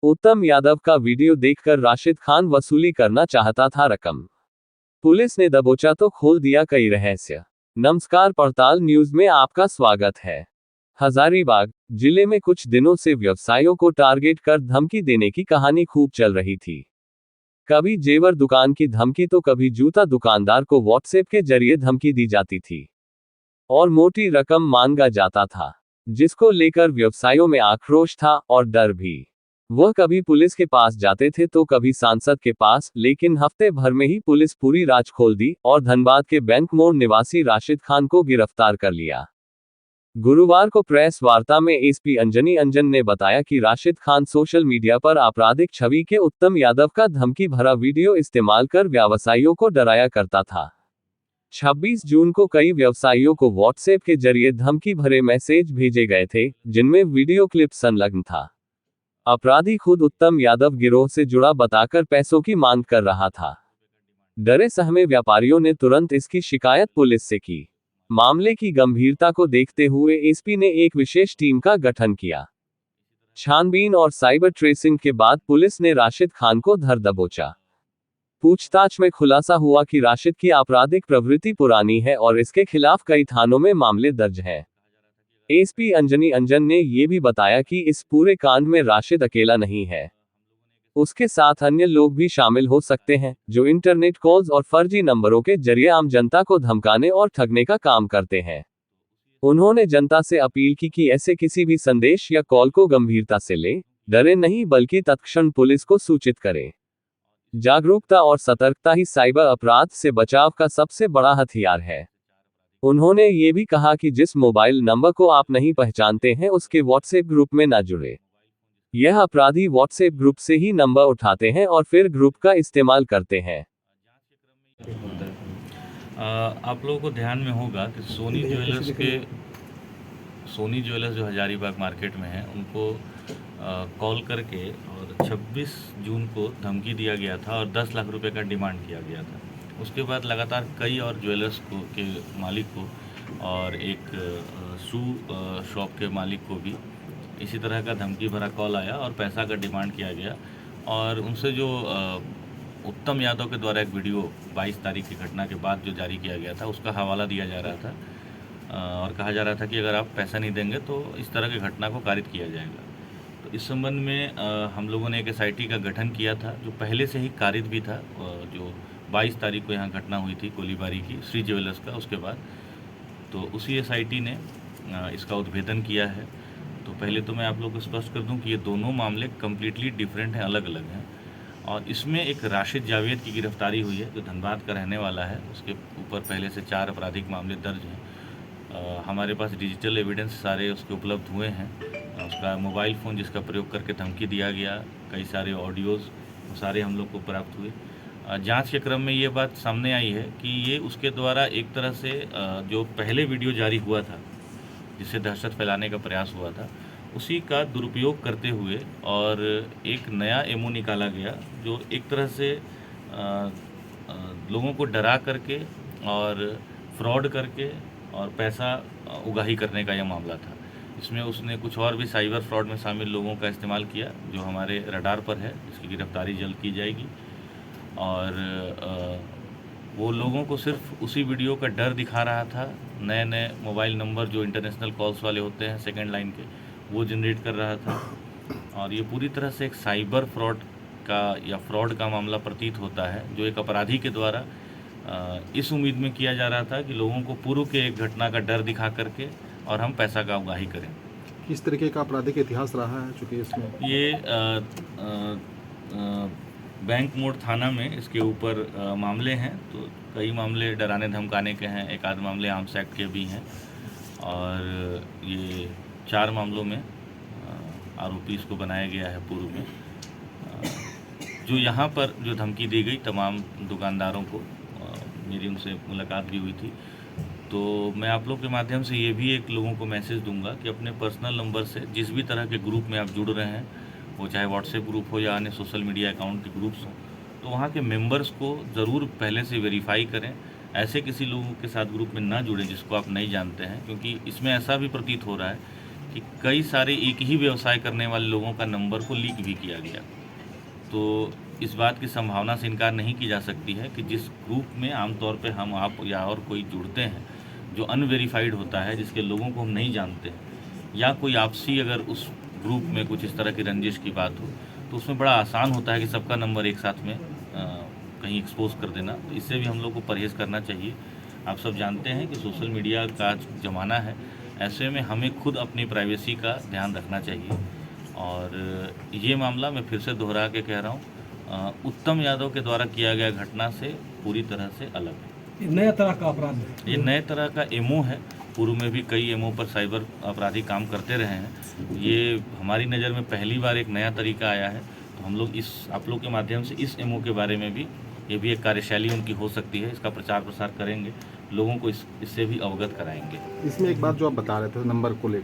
उत्तम यादव का वीडियो देखकर राशिद खान वसूली करना चाहता था रकम। पुलिस ने दबोचा तो खोल दिया कई रहस्य। नमस्कार, पड़ताल न्यूज में आपका स्वागत है। हजारीबाग जिले में कुछ दिनों से व्यवसायियों को टारगेट कर धमकी देने की कहानी खूब चल रही थी। कभी जेवर दुकान की धमकी तो कभी जूता दुकानदार को व्हाट्सएप के जरिए धमकी दी जाती थी और मोटी रकम मांगा जाता था, जिसको लेकर व्यवसायियों में आक्रोश था और डर भी। वह कभी पुलिस के पास जाते थे तो कभी सांसद के पास, लेकिन हफ्ते भर में ही पुलिस पूरी राज खोल दी और धनबाद के बैंक मोड़ निवासी राशिद खान को गिरफ्तार कर लिया। गुरुवार को प्रेस वार्ता में एसपी अंजनी अंजन ने बताया कि राशिद खान सोशल मीडिया पर आपराधिक छवि के उत्तम यादव का धमकी भरा वीडियो इस्तेमाल कर व्यवसायियों को डराया करता था। 26 जून को कई व्यवसायियों को व्हाट्सएप के जरिए धमकी भरे मैसेज भेजे गए थे, जिनमें वीडियो क्लिप संलग्न था। अपराधी खुद उत्तम यादव गिरोह से जुड़ा बताकर पैसों की मांग कर रहा था। डरे सहमे व्यापारियों ने तुरंत इसकी शिकायत पुलिस से की। मामले की गंभीरता को देखते हुए एसपी ने एक विशेष टीम का गठन किया। छानबीन और साइबर ट्रेसिंग के बाद पुलिस ने राशिद खान को धर दबोचा। पूछताछ में खुलासा हुआ कि राशिद की आपराधिक प्रवृत्ति पुरानी है और इसके खिलाफ कई थानों में मामले दर्ज हैं। एसपी अंजनी अंजन ने ये भी बताया कि इस पूरे कांड में राशिद अकेला नहीं है। उसके साथ अन्य लोग भी शामिल हो सकते हैं, जो इंटरनेट कॉल्स और फर्जी नंबरों के जरिए आम जनता को धमकाने और ठगने का काम करते हैं। उन्होंने जनता से अपील की कि ऐसे किसी भी संदेश या कॉल को गंभीरता से लें, डरे नहीं बल्कि तत्क्षण पुलिस को सूचित करें। जागरूकता और सतर्कता ही साइबर अपराध से बचाव का सबसे बड़ा हथियार है। उन्होंने ये भी कहा कि जिस मोबाइल नंबर को आप नहीं पहचानते हैं उसके व्हाट्सएप ग्रुप में ना जुड़े। यह अपराधी व्हाट्सएप ग्रुप से ही नंबर उठाते हैं और फिर ग्रुप का इस्तेमाल करते हैं। आप लोगों को ध्यान में होगा कि सोनी ज्वेलर्स जो हजारीबाग मार्केट में है, उनको कॉल करके और 26 जून को धमकी दिया गया था और 10 लाख रुपए का डिमांड किया गया था। उसके बाद लगातार कई और ज्वेलर्स को के मालिक को और एक शू शॉप के मालिक को भी इसी तरह का धमकी भरा कॉल आया और पैसा का डिमांड किया गया और उनसे जो उत्तम यादव के द्वारा एक वीडियो 22 तारीख की घटना के बाद जो जारी किया गया था, उसका हवाला दिया जा रहा था और कहा जा रहा था कि अगर आप पैसा नहीं देंगे तो इस तरह की घटना को कारित किया जाएगा। तो इस संबंध में हम लोगों ने एक एसआईटी का गठन किया था, जो पहले से ही कारित भी था। जो 22 तारीख को यहाँ घटना हुई थी गोलीबारी की श्री ज्वेलर्स का, उसके बाद तो उसी एसआईटी ने इसका उद्भेदन किया है। तो पहले तो मैं आप लोगों को स्पष्ट कर दूं कि ये दोनों मामले कम्प्लीटली डिफरेंट हैं, अलग अलग हैं। और इसमें एक राशिद जावेद की गिरफ्तारी हुई है, जो धनबाद का रहने वाला है। उसके ऊपर पहले से 4 आपराधिक मामले दर्ज हैं। हमारे पास डिजिटल एविडेंस सारे उसके उपलब्ध हुए हैं। उसका मोबाइल फ़ोन जिसका प्रयोग करके धमकी दिया गया, कई सारे ऑडियोज़, वो सारे हम लोग को प्राप्त हुए। जांच के क्रम में ये बात सामने आई है कि ये उसके द्वारा एक तरह से जो पहले वीडियो जारी हुआ था, जिससे दहशत फैलाने का प्रयास हुआ था, उसी का दुरुपयोग करते हुए और एक नया एमओ निकाला गया, जो एक तरह से लोगों को डरा करके और फ्रॉड करके और पैसा उगाही करने का यह मामला था। इसमें उसने कुछ और भी साइबर फ्रॉड में शामिल लोगों का इस्तेमाल किया, जो हमारे रडार पर है, जिसकी गिरफ्तारी जल्द की जाएगी। और वो लोगों को सिर्फ उसी वीडियो का डर दिखा रहा था। नए नए मोबाइल नंबर जो इंटरनेशनल कॉल्स वाले होते हैं सेकंड लाइन के, वो जनरेट कर रहा था। और ये पूरी तरह से एक साइबर फ्रॉड का या फ्रॉड का मामला प्रतीत होता है, जो एक अपराधी के द्वारा इस उम्मीद में किया जा रहा था कि लोगों को पूर्व के एक घटना का डर दिखा करके और हम पैसा का उगाही करें। किस तरीके का आपराधिक इतिहास रहा है चूँकि इसमें ये बैंक मोड़ थाना में इसके ऊपर मामले हैं, तो कई मामले डराने धमकाने के हैं, एक आध मामले आर्म्स एक्ट के भी हैं और ये 4 मामलों में आरोपी इसको बनाया गया है पूर्व में। जो यहाँ पर जो धमकी दी गई तमाम दुकानदारों को, मेरी उनसे मुलाकात भी हुई थी। तो मैं आप लोग के माध्यम से ये भी एक लोगों को मैसेज दूंगा कि अपने पर्सनल नंबर से जिस भी तरह के ग्रुप में आप जुड़ रहे हैं, वो चाहे व्हाट्सएप ग्रुप हो या अन्य सोशल मीडिया अकाउंट के ग्रुप्स हों, तो वहाँ के मेंबर्स को ज़रूर पहले से वेरीफाई करें। ऐसे किसी लोगों के साथ ग्रुप में ना जुड़ें जिसको आप नहीं जानते हैं, क्योंकि इसमें ऐसा भी प्रतीत हो रहा है कि कई सारे एक ही व्यवसाय करने वाले लोगों का नंबर को लीक भी किया गया। तो इस बात की संभावना से इनकार नहीं की जा सकती है कि जिस ग्रुप में आमतौर पे हम आप या और कोई जुड़ते हैं, जो अनवेरिफाइड होता है, जिसके लोगों को हम नहीं जानते हैं, या कोई आपसी अगर उस ग्रुप में कुछ इस तरह की रंजिश की बात हो, तो उसमें बड़ा आसान होता है कि सबका नंबर एक साथ में कहीं एक्सपोज कर देना। तो इससे भी हम लोग को परहेज़ करना चाहिए। आप सब जानते हैं कि सोशल मीडिया का ज़माना है, ऐसे में हमें खुद अपनी प्राइवेसी का ध्यान रखना चाहिए। और ये मामला मैं फिर से दोहरा के कह रहा हूँ, उत्तम यादव के द्वारा किया गया घटना से पूरी तरह से अलग है। ये नया तरह का अपराध है। ये नए तरह का एमओ है। पूर्व में भी कई एमओ पर साइबर अपराधी काम करते रहे हैं। ये हमारी नज़र में पहली बार एक नया तरीका आया है। तो हम लोग आप लोग के माध्यम से इस एमओ के बारे में भी, ये भी एक कार्यशैली उनकी हो सकती है, इसका प्रचार प्रसार करेंगे, लोगों को इससे भी अवगत कराएंगे। इसमें एक बात जो आप बता रहे थे नंबर को लेकर,